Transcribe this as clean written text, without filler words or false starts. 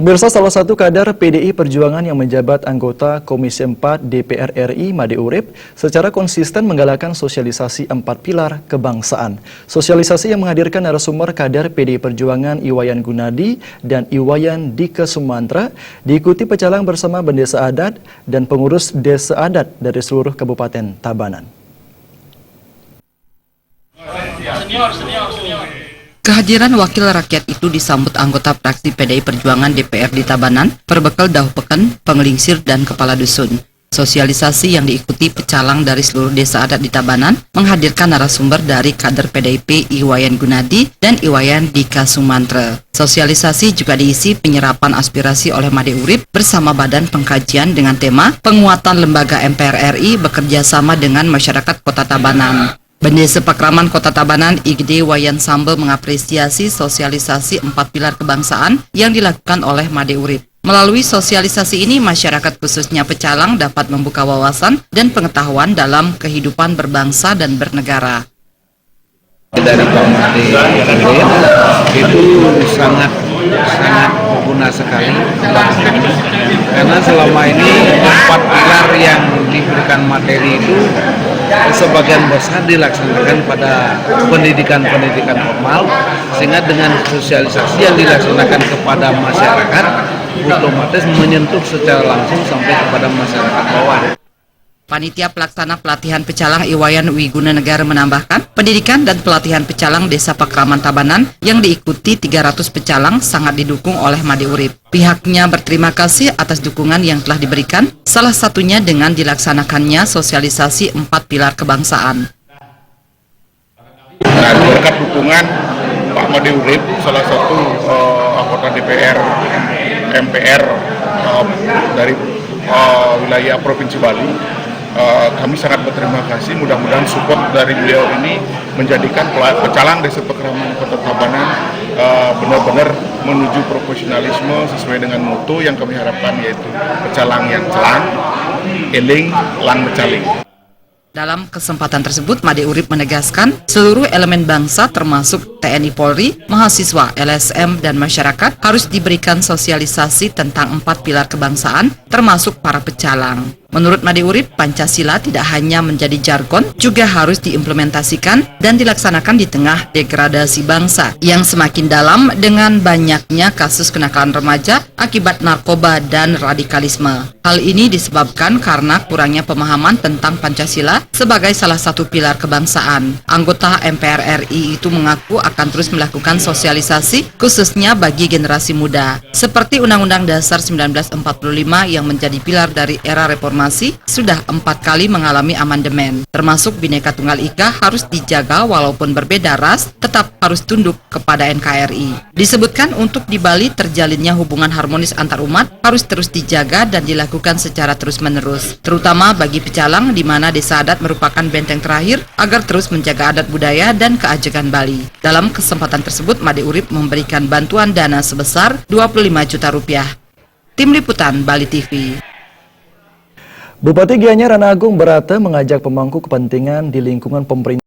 Pemirsa, salah satu kader PDI Perjuangan yang menjabat anggota Komisi 4 DPR RI Made Urip secara konsisten menggalakkan sosialisasi 4 pilar kebangsaan. Sosialisasi yang menghadirkan narasumber kader PDI Perjuangan Iwayan Gunadi dan Iwayan Dika Sumantra diikuti pecalang bersama bendesa adat dan pengurus desa adat dari seluruh Kabupaten Tabanan. Kehadiran wakil rakyat itu disambut anggota fraksi PDI Perjuangan DPR di Tabanan, berbekal dahu peken, penglingsir, dan kepala dusun. Sosialisasi yang diikuti pecalang dari seluruh desa adat di Tabanan menghadirkan narasumber dari kader PDIP Iwayan Gunadi dan Iwayan Dika Sumantra. Sosialisasi juga diisi penyerapan aspirasi oleh Made Urip bersama Badan Pengkajian dengan tema Penguatan Lembaga MPR RI bekerja sama dengan masyarakat Kota Tabanan. Bendesa Pakraman Kota Tabanan IGD Wayan Sambel mengapresiasi sosialisasi 4 pilar kebangsaan yang dilakukan oleh Made Urip. Melalui sosialisasi ini, masyarakat khususnya pecalang dapat membuka wawasan dan pengetahuan dalam kehidupan berbangsa dan bernegara. Dari Pak Made itu sangat berguna sekali karena selama ini 4 pilar yang diberikan materi itu sebagian besar dilaksanakan pada pendidikan formal, sehingga dengan sosialisasi yang dilaksanakan kepada masyarakat otomatis menyentuh secara langsung sampai kepada masyarakat bawah. Panitia Pelaksana Pelatihan Pecalang Iwayan Wiguna Negara menambahkan, pendidikan dan pelatihan pecalang Desa Pakraman Tabanan yang diikuti 300 pecalang sangat didukung oleh Made Urip. Pihaknya berterima kasih atas dukungan yang telah diberikan, salah satunya dengan dilaksanakannya sosialisasi 4 pilar kebangsaan. Dan berkat dukungan Pak Made Urip, salah satu anggota DPR MPR dari wilayah Provinsi Bali, kami sangat berterima kasih. Mudah-mudahan support dari beliau ini menjadikan pecalang Desa Pakraman Kota Tabanan benar-benar menuju profesionalisme sesuai dengan mutu yang kami harapkan, yaitu pecalang yang celang, eling, lang becaling. Dalam kesempatan tersebut, Made Urip menegaskan seluruh elemen bangsa termasuk TNI Polri, mahasiswa, LSM, dan masyarakat harus diberikan sosialisasi tentang 4 pilar kebangsaan termasuk para pecalang. Menurut Made Urip, Pancasila tidak hanya menjadi jargon, juga harus diimplementasikan dan dilaksanakan di tengah degradasi bangsa yang semakin dalam dengan banyaknya kasus kenakalan remaja akibat narkoba dan radikalisme. Hal ini disebabkan karena kurangnya pemahaman tentang Pancasila sebagai salah satu pilar kebangsaan. Anggota MPR RI itu mengaku akan terus melakukan sosialisasi khususnya bagi generasi muda. Seperti Undang-Undang Dasar 1945 yang menjadi pilar dari era reformasi sudah 4 kali mengalami amandemen, termasuk Bhinneka Tunggal Ika harus dijaga walaupun berbeda ras, tetap harus tunduk kepada NKRI. Disebutkan untuk di Bali terjalinnya hubungan harmonis antar umat harus terus dijaga dan dilakukan secara terus-menerus, terutama bagi pecalang di mana desa adat merupakan benteng terakhir agar terus menjaga adat budaya dan keajegan Bali. Dalam kesempatan tersebut, Made Urip memberikan bantuan dana sebesar 25 juta rupiah. Tim Liputan Bali TV. Bupati Gianyar Rana Agung Barata mengajak pemangku kepentingan di lingkungan pemerintah